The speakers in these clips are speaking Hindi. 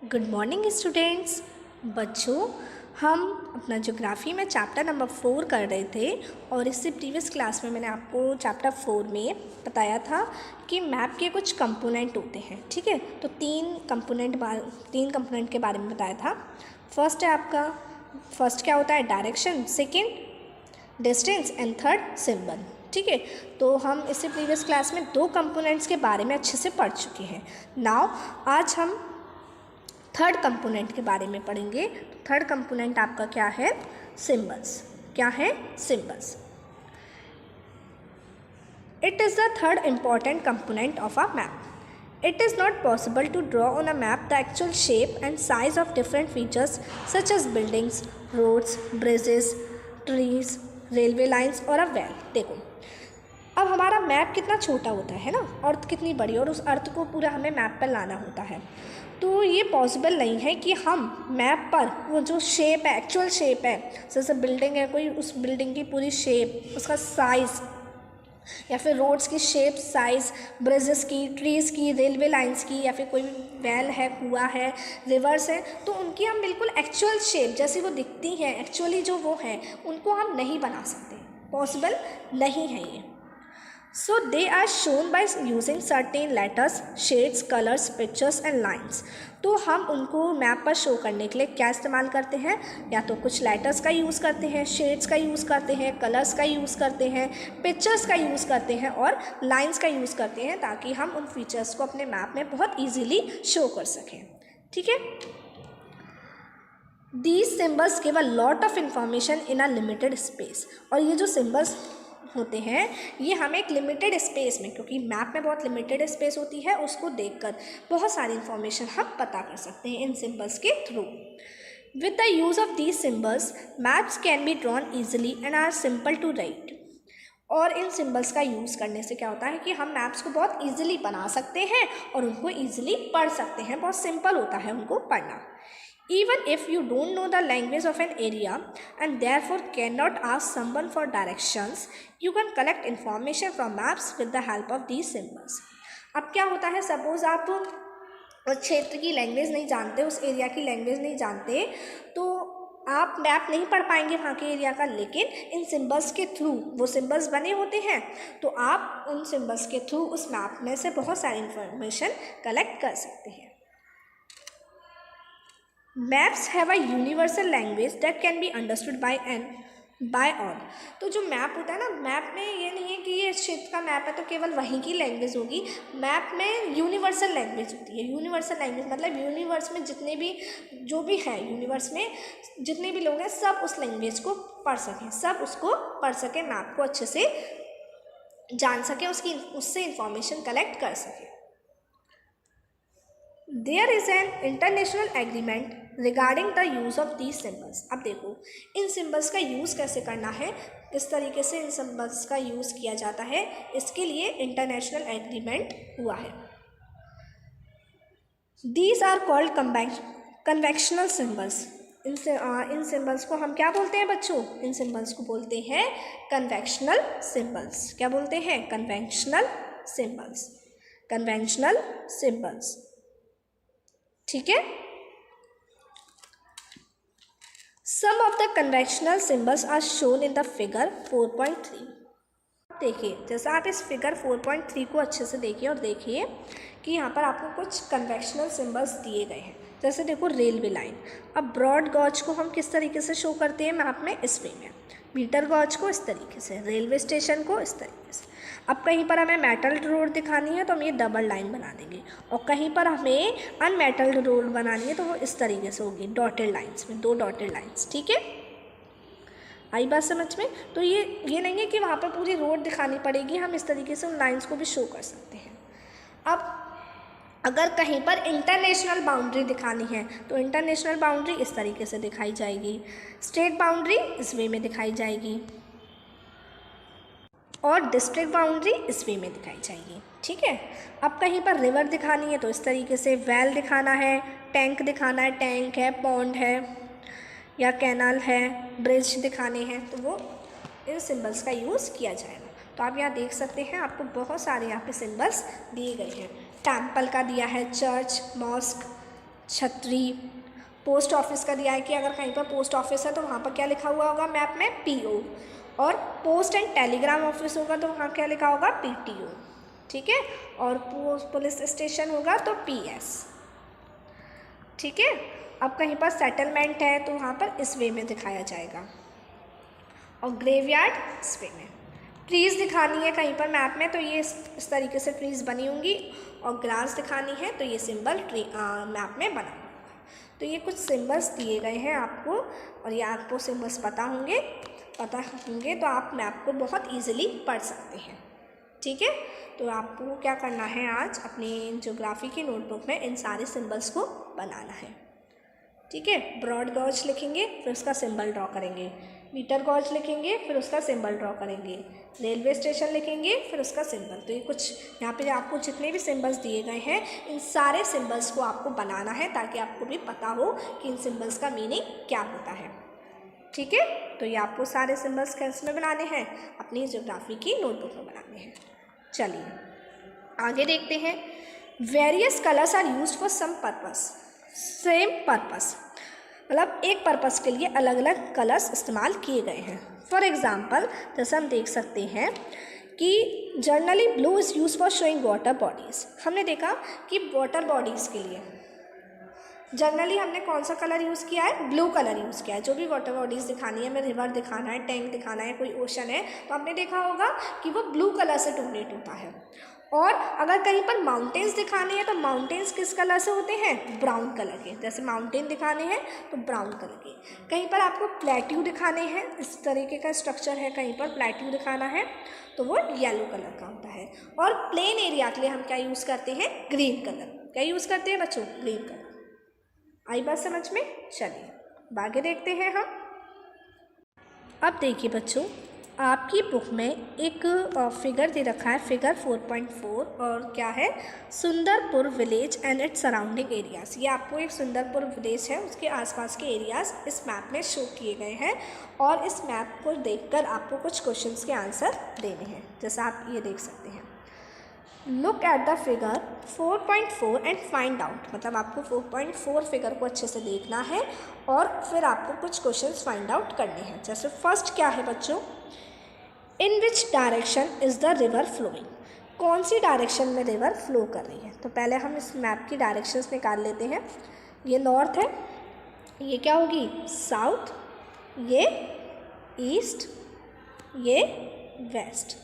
Good morning students. बच्चों, हम अपना ज्योग्राफी में चैप्टर नंबर 4 कर रहे थे और इससे प्रीवियस क्लास में मैंने आपको चैप्टर 4 में बताया था कि मैप के कुछ कंपोनेंट होते हैं। ठीक है, तो तीन कंपोनेंट के बारे में बताया था। फर्स्ट क्या होता है? Direction, second distance and third symbol. ठीक है, तो हम इससे प्रीवियस क्लास में दो कंपोनेंट्स के बारे में अच्छे से पढ़ चुके हैं। नाउ आज हम थर्ड कंपोनेंट के बारे में पढ़ेंगे। थर्ड कंपोनेंट आपका क्या है? सिंबल्स। क्या है? Symbols. It is the third important component of a map. It is not possible to draw on a map the actual shape and size of different features such as buildings, roads, bridges, trees, railway lines और a well. देखो, अब हमारा मैप कितना छोटा होता है ना, अर्थ कितनी बड़ी, और उस अर्थ को पूरा हमें मैप पर लाना होता है। तो ये पॉसिबल नहीं है कि हम मैप पर वो जो शेप है, एक्चुअल शेप है, जैसे बिल्डिंग है कोई, उस बिल्डिंग की पूरी शेप, उसका साइज़, या फिर रोड्स की शेप, साइज़, ब्रिजेस की, ट्रीज़ की, रेलवे लाइंस की, या फिर कोई वेल है, कुआं है, रिवर्स है, तो उनकी हम बिल्कुल एक्चुअल शेप जैसी वो दिखती हैं, एक्चुअली जो वो है, उनको हम नहीं बना सकते। पॉसिबल नहीं है ये। So they are shown by using certain letters, shades, colors, pictures and lines. तो हम उनको मैप पर शो करने के लिए क्या इस्तेमाल करते हैं? या तो कुछ लेटर्स का यूज़ करते हैं, शेड्स का यूज़ करते हैं, कलर्स का यूज़ करते हैं, पिक्चर्स का यूज़ करते हैं और लाइंस का यूज़ करते हैं, ताकि हम उन फीचर्स को अपने मैप में बहुत ईजीली शो कर सकें। ठीक है, These symbols give a lot of information in a limited space. और ये जो सिम्बल्स होते हैं ये हमें एक लिमिटेड स्पेस में, क्योंकि मैप में बहुत लिमिटेड स्पेस होती है, उसको देखकर बहुत सारी इंफॉर्मेशन हम पता कर सकते हैं इन सिम्बल्स के थ्रू। With the use of these symbols maps can be drawn easily and are simple to write. और इन सिम्बल्स का यूज़ करने से क्या होता है कि हम मैप्स को बहुत ईजिली बना सकते हैं और उनको ईजिली पढ़ सकते हैं। बहुत सिंपल होता है उनको पढ़ना। Even if you don't know the language of an area and therefore cannot ask someone for directions, you can collect information from maps with the help of these symbols. अब क्या होता है, सपोज आप उस क्षेत्र की लैंग्वेज नहीं जानते, उस एरिया की लैंग्वेज नहीं जानते, तो आप मैप नहीं पढ़ पाएंगे वहाँ के एरिया का, लेकिन इन सिम्बल्स के थ्रू, वो सिम्बल्स बने होते हैं, तो आप उन सिम्बल्स के थ्रू उस मैप में से बहुत सारी इंफॉर्मेशन कलेक्ट कर सकते हैं। Maps have a universal language that can be understood by all. तो जो मैप होता है ना, मैप में ये नहीं है कि ये क्षेत्र का मैप है तो केवल वहीं की लैंग्वेज होगी। मैप में यूनिवर्सल लैंग्वेज होती है। यूनिवर्सल लैंग्वेज मतलब यूनिवर्स में जितने भी जो भी हैं, यूनिवर्स में जितने भी लोग हैं, सब उस लैंग्वेज को पढ़ सकें, सब उसको पढ़ सकें, मैप को अच्छे से जान सकें, उससे इंफॉर्मेशन कलेक्ट कर सकें। There is an international agreement regarding the use of these symbols. अब देखो इन सिम्बल्स का यूज़ कैसे करना है, किस तरीके से इन सिम्बल्स का यूज़ किया जाता है, इसके लिए इंटरनेशनल एग्रीमेंट हुआ है। These are called conventional symbols. In symbols को हम क्या बोलते हैं बच्चों? इन सिम्बल्स को बोलते हैं कन्वेंशनल सिम्बल्स। क्या बोलते हैं? Conventional symbols. Conventional symbols. ठीक है, some of the conventional symbols are shown in the figure 4.3। देखिए, जैसा आप इस फिगर 4.3 को अच्छे से देखिए और देखिए कि यहाँ पर आपको कुछ कन्वेंशनल सिम्बल्स दिए गए हैं। जैसे देखो रेलवे लाइन। अब ब्रॉड गॉज को हम किस तरीके से शो करते हैं मैप में? इस वे में। मीटर गॉज को इस तरीके से, रेलवे स्टेशन को इस तरीके से। अब कहीं पर हमें मेटल्ड रोड दिखानी है तो हम ये डबल लाइन बना देंगे, और कहीं पर हमें अनमेटल्ड रोड बनानी है तो वो इस तरीके से होगी, डॉटेड लाइंस में, 2 डॉटेड लाइंस। ठीक है, आई बात समझ में? तो ये नहीं है कि वहाँ पर पूरी रोड दिखानी पड़ेगी, हम इस तरीके से उन लाइंस को भी शो कर सकते हैं। अब अगर कहीं पर इंटरनेशनल बाउंड्री दिखानी है तो इंटरनेशनल बाउंड्री इस तरीके से दिखाई जाएगी, स्टेट बाउंड्री इस वे में दिखाई जाएगी, और डिस्ट्रिक्ट बाउंड्री इस वे में दिखाई जाएगी। ठीक है, अब कहीं पर रिवर दिखानी है तो इस तरीके से, वेल दिखाना है, टैंक दिखाना है, टैंक है, पॉन्ड है या कैनाल है, ब्रिज दिखाने हैं, तो वो इन सिंबल्स का यूज़ किया जाएगा। तो आप यहाँ देख सकते हैं, आपको बहुत सारे यहाँ पे सिंबल्स दिए गए हैं। टेम्पल का दिया है, चर्च, मॉस्क, छतरी। पोस्ट ऑफिस का दिया है कि अगर कहीं पर पोस्ट ऑफिस है तो वहाँ पर क्या लिखा हुआ होगा मैप में, PO। और पोस्ट एंड टेलीग्राम ऑफिस होगा तो वहाँ क्या लिखा होगा, PTO। ठीक है। और पुलिस स्टेशन होगा तो PS। ठीक है। अब कहीं पर सेटलमेंट है तो वहाँ पर इस वे में दिखाया जाएगा, और ग्रेवयार्ड इस वे में। ट्रीज़ दिखानी है कहीं पर मैप में तो ये इस तरीके से ट्रीज़ बनी होंगी, और ग्रास दिखानी है तो ये सिंबल मैप में बना होगा। तो ये कुछ सिंबल्स दिए गए हैं आपको, और ये आपको सिंबल्स पता होंगे तो आप मैप को बहुत ईजिली पढ़ सकते हैं। ठीक है। तो आपको क्या करना है, आज अपनी ज्योग्राफी की नोटबुक में इन सारे सिंबल्स को बनाना है। ठीक है। ब्रॉड गॉज लिखेंगे, फिर उसका सिंबल ड्रॉ करेंगे। मीटर गॉज लिखेंगे, फिर उसका सिंबल ड्रॉ करेंगे। रेलवे स्टेशन लिखेंगे, फिर उसका सिंबल। तो ये कुछ यहाँ पे आपको जितने भी सिंबल्स दिए गए हैं, इन सारे सिंबल्स को आपको बनाना है, ताकि आपको भी पता हो कि इन सिंबल्स का मीनिंग क्या होता है। ठीक है। तो ये आपको सारे सिंबल्स कैसे में बनाने हैं, अपनी ज्योग्राफी की नोटबुक में बनाने हैं। चलिए आगे देखते हैं। Various colours are used for some purpose, same purpose, मतलब एक पर्पस के लिए अलग अलग कलर्स इस्तेमाल किए गए हैं। फॉर एग्जाम्पल जैसे हम देख सकते हैं कि generally blue is use for showing water bodies. हमने देखा कि वाटर बॉडीज़ के लिए जनरली हमने कौन सा कलर यूज़ किया है, ब्लू कलर यूज़ किया है। जो भी वाटर बॉडीज़ दिखानी है, हमें रिवर दिखाना है, टैंक दिखाना है, कोई ओशन है, तो आपने देखा होगा कि वो ब्लू कलर से डोमिनेट होता है। और अगर कहीं पर माउंटेन्स दिखाने हैं तो माउंटेन्स किस कलर से होते हैं, ब्राउन कलर के। जैसे माउंटेन दिखाने हैं तो ब्राउन कलर के। कहीं पर आपको प्लेट्यू दिखाने हैं, इस तरीके का स्ट्रक्चर है, कहीं पर प्लेट्यू दिखाना है तो वो येलो कलर का होता है। और प्लेन एरिया के लिए हम क्या यूज़ करते हैं, ग्रीन कलर। क्या यूज़ करते हैं बच्चों, ग्रीन कलर। आई बात समझ में। चलिए आगे देखते हैं हम। अब देखिए बच्चों, आपकी बुक में एक फिगर दे रखा है, फिगर 4.4, और क्या है, Sundarpur village and its surrounding areas. ये आपको एक सुंदरपुर विलेज है, उसके आसपास के एरियाज़ इस मैप में शो किए गए हैं, और इस मैप को देखकर आपको कुछ क्वेश्चंस के आंसर देने हैं। जैसा आप ये देख सकते हैं, look at the figure 4.4 and find out, मतलब आपको 4.4 फिगर को अच्छे से देखना है और फिर आपको कुछ क्वेश्चंस फाइंड आउट करने हैं। जैसे फर्स्ट क्या है बच्चों, in which direction is the river flowing, कौन सी डायरेक्शन में रिवर फ्लो कर रही है। तो पहले हम इस मैप की डायरेक्शंस निकाल लेते हैं। ये नॉर्थ है, ये क्या होगी, साउथ, ये ईस्ट, ये वेस्ट।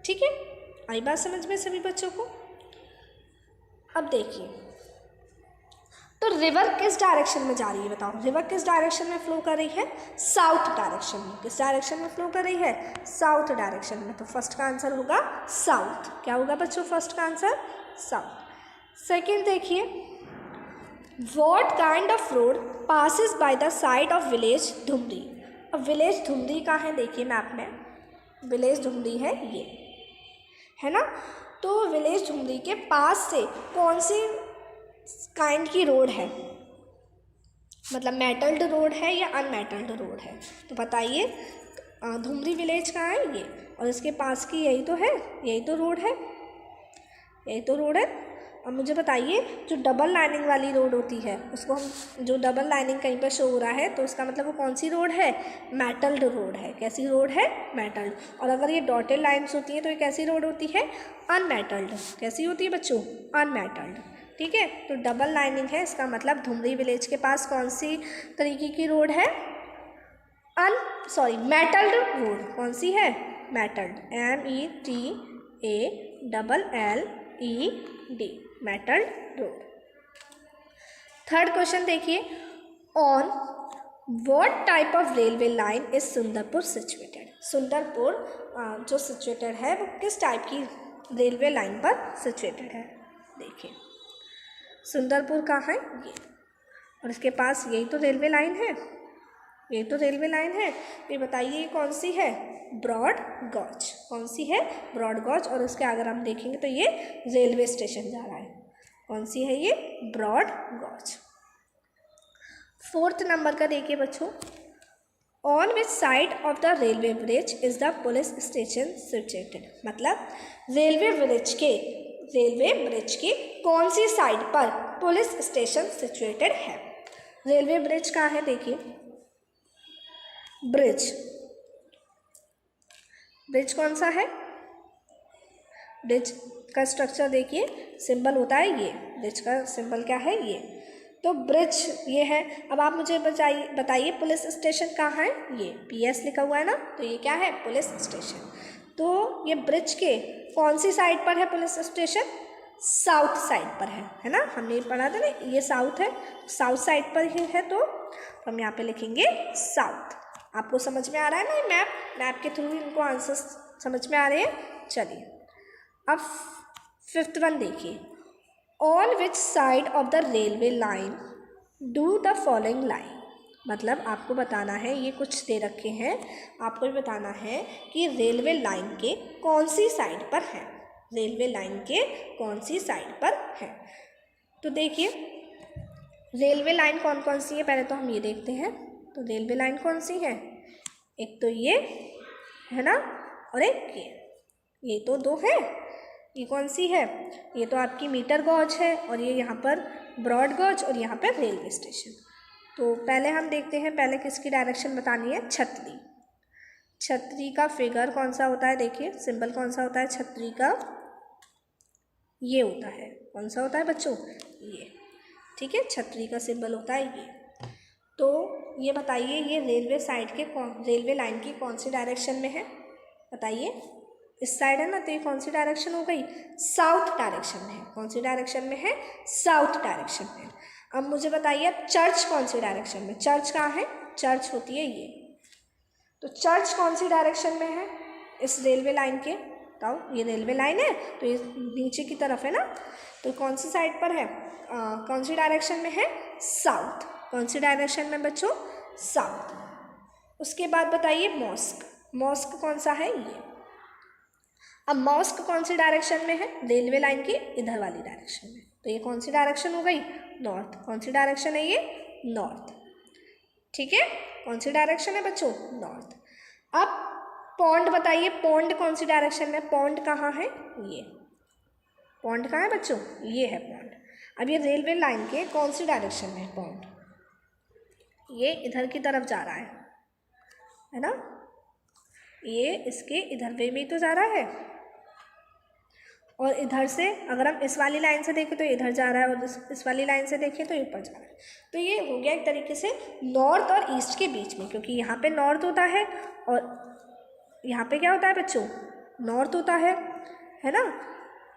ठीक है, आई बात समझ में सभी बच्चों को। अब देखिए, तो रिवर किस डायरेक्शन में जा रही है, बताओ रिवर किस डायरेक्शन में फ्लो कर रही है, साउथ डायरेक्शन में। किस डायरेक्शन में फ्लो कर रही है, साउथ डायरेक्शन में। तो फर्स्ट का आंसर होगा साउथ। क्या होगा बच्चों फर्स्ट का आंसर, साउथ। सेकेंड देखिए, what kind of road passes by the side of village Dhumri. अब विलेज धुमरी का है, देखिए मैप में विलेज धुमरी है, ये है ना। तो विलेज धुमरी के पास से कौन सी काइंड की रोड है, मतलब मेटल्ड रोड है या अनमेटल्ड रोड है। तो बताइए, धुमरी विलेज कहाँ है, ये, और इसके पास की यही तो है, यही तो रोड है, यही तो रोड है। अब मुझे बताइए, जो डबल लाइनिंग वाली रोड होती है उसको हम, जो डबल लाइनिंग कहीं पर शो हो रहा है तो उसका मतलब वो कौन सी रोड है, मेटल्ड रोड है। कैसी रोड है, मेटल्ड। और अगर ये डॉटेड लाइन्स होती हैं तो ये कैसी रोड होती है, अनमेटल्ड। कैसी होती है बच्चों, अनमेटल्ड। ठीक है, तो डबल लाइनिंग है, इसका मतलब धुमरी विलेज के पास कौन सी तरीके की रोड है, मेटल्ड रोड। कौन सी है, metalled, METALLED, metalled road. Third question देखिए, on what type of railway line is Sundarpur situated. Sundarpur जो सिचुएटेड है वो किस टाइप की रेलवे लाइन पर सिचुएटेड है। देखिए सुंदरपुर कहाँ है, ये, और इसके पास यही तो रेलवे लाइन है, यही तो रेलवे लाइन है। तो ये बताइए ये कौन सी है, ब्रॉड गॉज। कौन सी है, ब्रॉड गॉज। और उसके अगर हम देखेंगे तो ये रेलवे स्टेशन जा रहा है। कौन सी है ये, ब्रॉड गॉज। फोर्थ नंबर का देखिए बच्चों, on which side of the railway bridge is the police station situated. मतलब रेलवे ब्रिज के कौन सी साइड पर पुलिस स्टेशन सिचुएटेड है। रेलवे ब्रिज कहाँ है, देखिए ब्रिज, ब्रिज कौन सा है, ब्रिज का स्ट्रक्चर देखिए, सिंबल होता है ये, ब्रिज का सिंबल क्या है ये, तो ब्रिज ये है। अब आप मुझे बताइए पुलिस स्टेशन कहाँ है, ये PS लिखा हुआ है ना, तो ये क्या है, पुलिस स्टेशन। तो ये ब्रिज के कौन सी साइड पर है पुलिस स्टेशन, साउथ साइड पर है ना, हमने पढ़ा था ना, ये साउथ है, साउथ साइड पर ही है, तो हम यहाँ पे लिखेंगे साउथ। आपको समझ में आ रहा है ना, मैप के थ्रू इनको आंसर्स समझ में आ रहे हैं। चलिए अब 5th वन देखिए, on which side of the railway line do the following line. मतलब आपको बताना है, ये कुछ दे रखे हैं, आपको भी बताना है कि रेलवे लाइन के कौन सी साइड पर है, रेलवे लाइन के कौन सी साइड पर है। तो देखिए रेलवे लाइन कौन कौन सी है, पहले तो हम ये देखते हैं। तो रेलवे लाइन कौन सी है, एक तो ये है ना, और एक ये तो दो है। ये कौन सी है, ये तो आपकी मीटर गॉज है, और ये यहाँ पर ब्रॉड गॉज, और यहाँ पर रेलवे स्टेशन। तो पहले हम देखते हैं, पहले किसकी डायरेक्शन बतानी है, छतरी। छतरी का फिगर कौन सा होता है, देखिए सिंबल कौन सा होता है छतरी का, ये होता है, कौन सा होता है बच्चों, ये, ठीक है, छतरी का सिंबल होता है ये। तो ये बताइए ये रेलवे साइड के रेलवे लाइन की कौन सी डायरेक्शन में है, बताइए। इस साइड है ना, तो ये कौन सी डायरेक्शन हो गई, साउथ डायरेक्शन में है। कौन सी डायरेक्शन में है, साउथ डायरेक्शन में। अब मुझे बताइए अब चर्च कौन सी डायरेक्शन में, चर्च कहाँ है, चर्च होती है ये, तो चर्च कौन सी डायरेक्शन में है इस रेलवे लाइन के, बताओ। ये रेलवे लाइन है तो ये नीचे की तरफ है ना, तो कौन सी साइड पर है, कौन सी डायरेक्शन में है, साउथ। कौन सी डायरेक्शन में बच्चों, साउथ। उसके बाद बताइए मॉस्क, मॉस्क कौन सा है, ये। अब मॉस्क कौन सी डायरेक्शन में है, रेलवे लाइन की इधर वाली डायरेक्शन में, तो ये कौन सी डायरेक्शन हो गई, नॉर्थ। कौन सी डायरेक्शन है ये, नॉर्थ, ठीक है, कौन सी डायरेक्शन है बच्चों, नॉर्थ। अब पॉन्ड बताइए, पॉन्ड कौन सी डायरेक्शन में, पॉन्ड कहाँ है, ये पॉन्ड कहाँ है बच्चों, ये है पॉन्ड। अब ये रेलवे लाइन के कौन सी डायरेक्शन में है पॉन्ड, ये इधर की तरफ जा रहा है ना, ये इसके इधर वे में तो जा रहा है, और इधर से अगर हम इस वाली लाइन से देखें तो इधर जा रहा है, और इस वाली लाइन से देखें तो ऊपर जा रहा है। तो ये हो गया एक तरीके से नॉर्थ और ईस्ट के बीच में, क्योंकि यहाँ पे नॉर्थ होता है और यहाँ पे क्या होता है बच्चों, नॉर्थ होता है ना,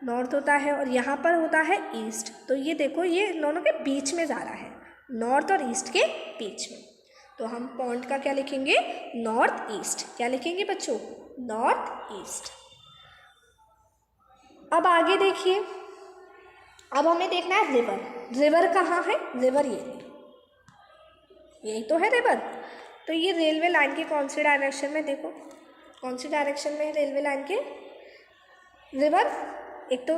नॉर्थ होता है, और यहाँ पर होता है ईस्ट। तो ये देखो ये दोनों के बीच में जा रहा है, नॉर्थ और ईस्ट के बीच में। तो हम पॉइंट का क्या लिखेंगे, नॉर्थ ईस्ट। क्या लिखेंगे बच्चों, नॉर्थ ईस्ट। अब आगे देखिए, अब हमें देखना है रिवर। रिवर कहाँ है, रिवर यही तो है रिवर। तो ये रेलवे लाइन के कौन सी डायरेक्शन में, देखो कौन सी डायरेक्शन में है रेलवे लाइन के रिवर, एक तो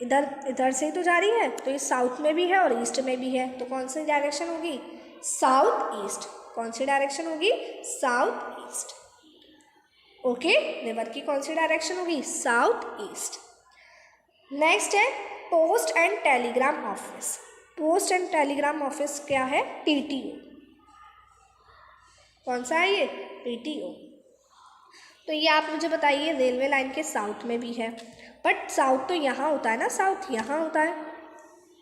इधर से ही तो जा रही है, तो ये साउथ में भी है और ईस्ट में भी है, तो कौन सी डायरेक्शन होगी, साउथ ईस्ट। कौन सी डायरेक्शन होगी, साउथ ईस्ट। ओके, रिवर की कौन सी डायरेक्शन होगी, साउथ ईस्ट। नेक्स्ट है post and Telegram office. Post and Telegram office क्या है, PTO। कौन सा है ये, PTO। तो ये आप मुझे बताइए रेलवे लाइन के साउथ में भी है, बट साउथ तो यहाँ होता है ना, साउथ यहाँ होता है।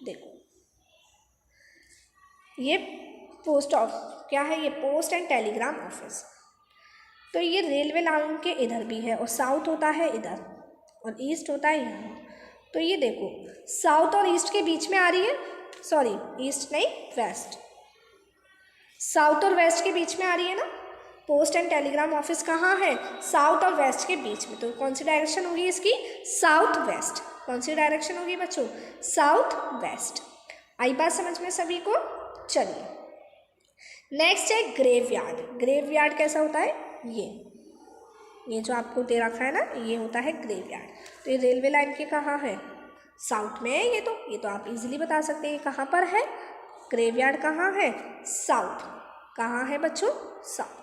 देखो ये पोस्ट ऑफ क्या है, ये पोस्ट एंड टेलीग्राम ऑफिस। तो ये रेलवे लाइन के इधर भी है, और साउथ होता है इधर, और ईस्ट होता है यहाँ। तो ये देखो साउथ और ईस्ट के बीच में आ रही है, सॉरी ईस्ट नहीं वेस्ट, साउथ और वेस्ट के बीच में आ रही है ना। पोस्ट एंड टेलीग्राम ऑफिस कहाँ है, साउथ और वेस्ट के बीच में। तो कौन सी डायरेक्शन होगी इसकी, साउथ वेस्ट। कौन सी डायरेक्शन होगी बच्चों, साउथ वेस्ट। आई बात समझ में सभी को। चलिए नेक्स्ट है ग्रेवयार्ड। ग्रेवयार्ड कैसा होता है, ये जो आपको दे रखा है ना, ये होता है ग्रेवयार्ड। तो ये रेलवे लाइन के कहाँ है, साउथ में है। ये तो आप इजीली बता सकते हैं कहाँ पर है, ग्रेवयार्ड कहाँ है, साउथ। कहाँ है बच्चों, साउथ।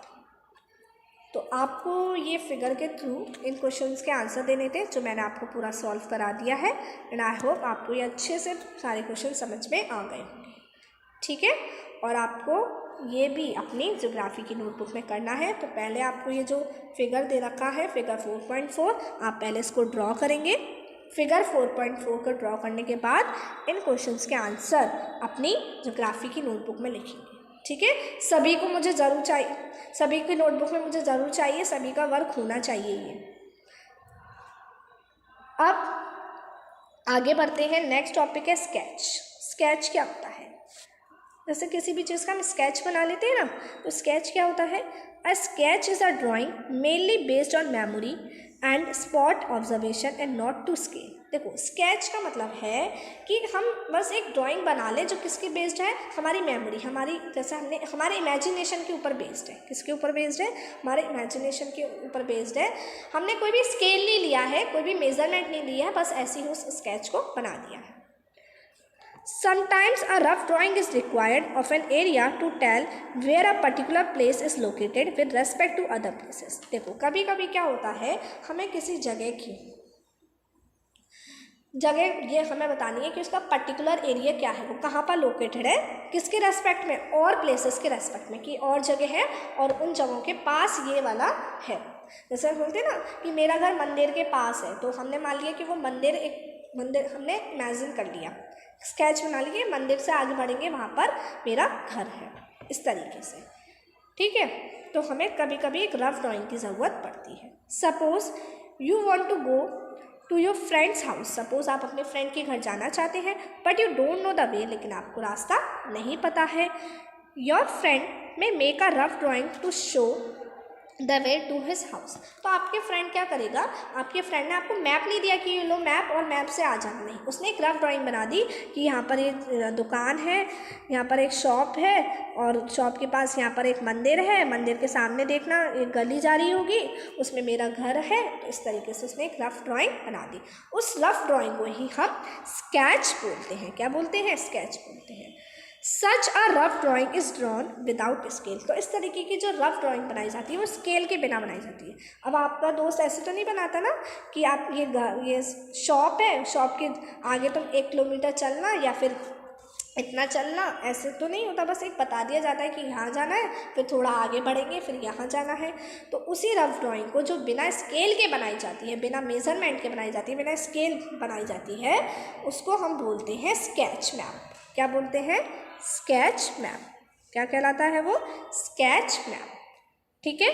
तो आपको ये फिगर के थ्रू इन क्वेश्चंस के आंसर देने थे, जो मैंने आपको पूरा सॉल्व करा दिया है। एंड आई होप आपको ये अच्छे से सारे क्वेश्चन समझ में आ गए होंगे, ठीक है। और आपको ये भी अपनी ज्योग्राफी की नोटबुक में करना है। तो पहले आपको ये जो फिगर दे रखा है, फिगर 4.4, आप पहले इसको ड्रॉ करेंगे। फिगर 4.4 को ड्रॉ करने के बाद इन क्वेश्चंस के आंसर अपनी ज्योग्राफी की नोटबुक में लिखेंगे, ठीक है। सभी को मुझे ज़रूर चाहिए, सभी की नोटबुक में मुझे ज़रूर चाहिए, सभी का वर्क होना चाहिए ये। अब आगे बढ़ते हैं। नेक्स्ट टॉपिक है स्केच। स्केच क्या होता है? जैसे किसी भी चीज़ का हम स्केच बना लेते हैं ना, तो स्केच क्या होता है? A sketch is a drawing mainly based on memory and spot observation and not to scale. देखो, स्केच का मतलब है कि हम बस एक ड्राइंग बना लें जो किसकी बेस्ड है? हमारी मेमोरी, हमारी जैसे हमने हमारे इमेजिनेशन के ऊपर बेस्ड है। किसके ऊपर बेस्ड है? हमारे इमेजिनेशन के ऊपर बेस्ड है। हमने कोई भी स्केल नहीं लिया है, कोई भी मेजरमेंट नहीं लिया है, बस ऐसे ही उस स्केच को बना दिया है। Sometimes a rough drawing is required of an area to tell where a particular place is located with respect to other places. देखो, कभी कभी क्या होता है, हमें किसी जगह की जगह ये हमें बतानी है कि उसका पर्टिकुलर एरिया क्या है, वो कहाँ पर लोकेटेड है, किसके रेस्पेक्ट में? और प्लेसेस के रेस्पेक्ट में, कि और जगह है और उन जगहों के पास ये वाला है। जैसे हम बोलते हैं ना कि मेरा घर मंदिर के पास है, तो हमने मान लिया कि वो मंदिर मंदिर हमने इमेजिन कर लिया, स्केच बना लिए, मंदिर से आगे बढ़ेंगे वहाँ पर मेरा घर है, इस तरीके से, ठीक है। तो हमें कभी कभी एक रफ ड्राइंग की ज़रूरत पड़ती है। Suppose you want to go to your friend's house. Suppose आप अपने फ्रेंड के घर जाना चाहते हैं, but you don't know the way, लेकिन आपको रास्ता नहीं पता है। Your friend may make a rough drawing to show the way to his house. तो आपके फ्रेंड क्या करेगा? आपके फ्रेंड ने आपको मैप नहीं दिया कि ये लो मैप और मैप से आ जाना, नहीं, उसने एक रफ ड्राइंग बना दी कि यहाँ पर एक दुकान है, यहाँ पर एक शॉप है, और शॉप के पास यहाँ पर एक मंदिर है, मंदिर के सामने देखना एक गली जा रही होगी, उसमें मेरा घर है। तो इस तरीके से उसने एक रफ ड्राइंग बना दी। उस रफ ड्राइंग को ही हम स्केच बोलते हैं। क्या बोलते हैं? स्केच बोलते हैं। Such a rough drawing is drawn without scale. तो इस तरीके की जो रफ ड्राइंग बनाई जाती है वो स्केल के बिना बनाई जाती है। अब आपका दोस्त ऐसे तो नहीं बनाता ना कि आप ये शॉप है, शॉप के आगे तुम 1 किलोमीटर चलना या फिर इतना चलना, ऐसे तो नहीं होता। बस एक बता दिया जाता है कि यहाँ जाना है, फिर थोड़ा आगे बढ़ेंगे, फिर यहाँ जाना है। तो उसी रफ ड्राइंग को जो बिना स्केल के बनाई जाती है, बिना मेजरमेंट के बनाई जाती है, बिना स्केल बनाई जाती है, उसको हम बोलते हैं स्केच मैप। क्या बोलते हैं? Sketch map. क्या कहलाता है वो? स्केच मैप, ठीक है।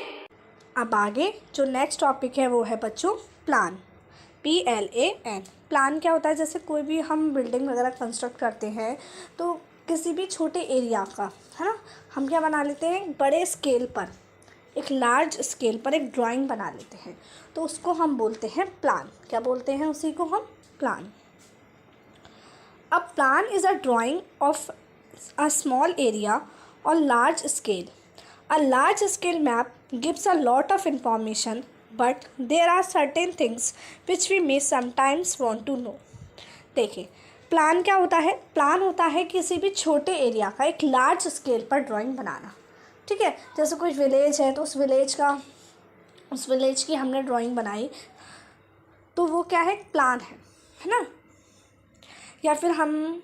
अब आगे जो नेक्स्ट टॉपिक है वो है बच्चों प्लान। PLAN। प्लान क्या होता है? जैसे कोई भी हम बिल्डिंग वगैरह कंस्ट्रक्ट करते हैं, तो किसी भी छोटे एरिया का, है ना, हम क्या बना लेते हैं? बड़े स्केल पर, एक लार्ज स्केल पर एक ड्राइंग बना लेते हैं, तो उसको हम बोलते हैं प्लान। क्या बोलते हैं उसी को हम? Plan. A plan is a drawing of a small area on large scale. A large scale map gives a lot of information, but there are certain things which we may sometimes want to know. देखिए, प्लान क्या होता है? प्लान होता है किसी भी छोटे एरिया का एक लार्ज स्केल पर ड्राइंग बनाना, ठीक है। जैसे कोई विलेज है, तो उस विलेज की हमने ड्राइंग बनाई, तो वो क्या है? प्लान है ना। या फिर हम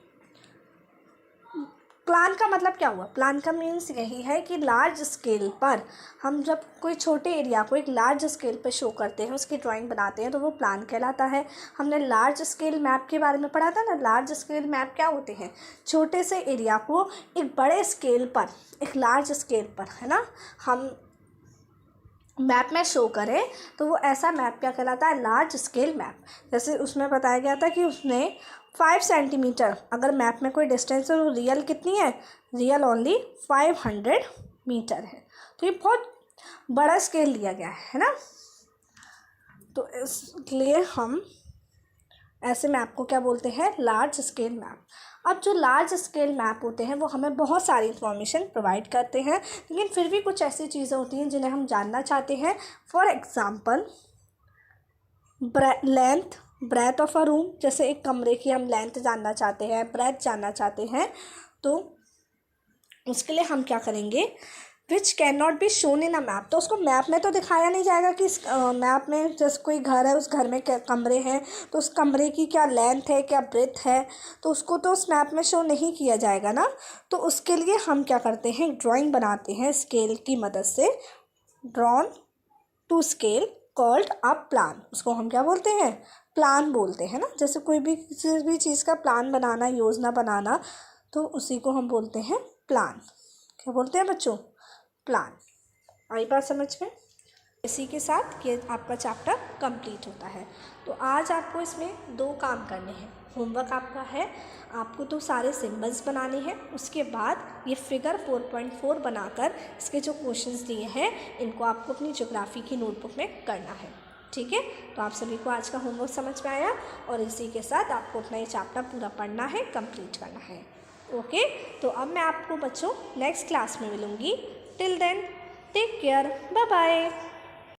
प्लान का मतलब क्या हुआ? प्लान का मीन्स यही है कि लार्ज स्केल पर हम जब कोई छोटे एरिया को एक लार्ज स्केल पर शो करते हैं, उसकी ड्राइंग बनाते हैं, तो वो प्लान कहलाता है। हमने लार्ज स्केल मैप के बारे में पढ़ा था ना। लार्ज स्केल मैप क्या होते हैं? छोटे से एरिया को एक बड़े स्केल पर, एक लार्ज स्केल पर, है ना, हम मैप में शो करें, तो वो ऐसा मैप क्या कहलाता है? Large scale map. जैसे उसमें बताया गया था कि उसने 5 सेंटीमीटर, अगर मैप में कोई डिस्टेंस है, तो रियल कितनी है? रियल ओनली 500 मीटर है। तो ये बहुत बड़ा स्केल लिया गया है ना। तो इसलिए हम ऐसे मैप को क्या बोलते हैं? Large scale map. अब जो लार्ज स्केल मैप होते हैं वो हमें बहुत सारी इंफॉर्मेशन प्रोवाइड करते हैं, लेकिन फिर भी कुछ ऐसी चीज़ें होती हैं जिन्हें हम जानना चाहते हैं। For example length, breadth of a room. जैसे एक कमरे की हम लेंथ जानना चाहते हैं, ब्रेथ जानना चाहते हैं, तो उसके लिए हम क्या करेंगे? Which can not be shown in a map. तो उसको मैप में तो दिखाया नहीं जाएगा कि मैप में जैसे कोई घर है, उस घर में क्या कमरे हैं, तो उस कमरे की क्या लेंथ है, क्या ब्रेथ है, तो उसको तो उस मैप में शो नहीं किया जाएगा ना। तो उसके लिए हम क्या करते हैं, ड्राइंग बनाते हैं स्केल की मदद से, drawn to scale called a plan. उसको हम क्या बोलते हैं, प्लान बोलते हैं ना। जैसे कोई भी किसी भी चीज़ का प्लान बनाना, योजना बनाना, तो उसी को हम बोलते हैं प्लान। क्या बोलते हैं बच्चों, प्लान। आई बात समझ में। इसी के साथ ये आपका चैप्टर कंप्लीट होता है। तो आज आपको इसमें 2 काम करने हैं। होमवर्क आपका है, आपको तो सारे सिंबल्स बनाने हैं, उसके बाद ये फिगर 4.4 बनाकर इसके जो क्वेश्चंस दिए हैं इनको आपको अपनी ज्योग्राफी की नोटबुक में करना है। ठीक है, तो आप सभी को आज का होमवर्क समझ में आया, और इसी के साथ आपको अपना ये चैप्टर पूरा पढ़ना है, कंप्लीट करना है। ओके, तो अब मैं आपको बच्चों नेक्स्ट क्लास में मिलूँगी। Till then take care, bye bye.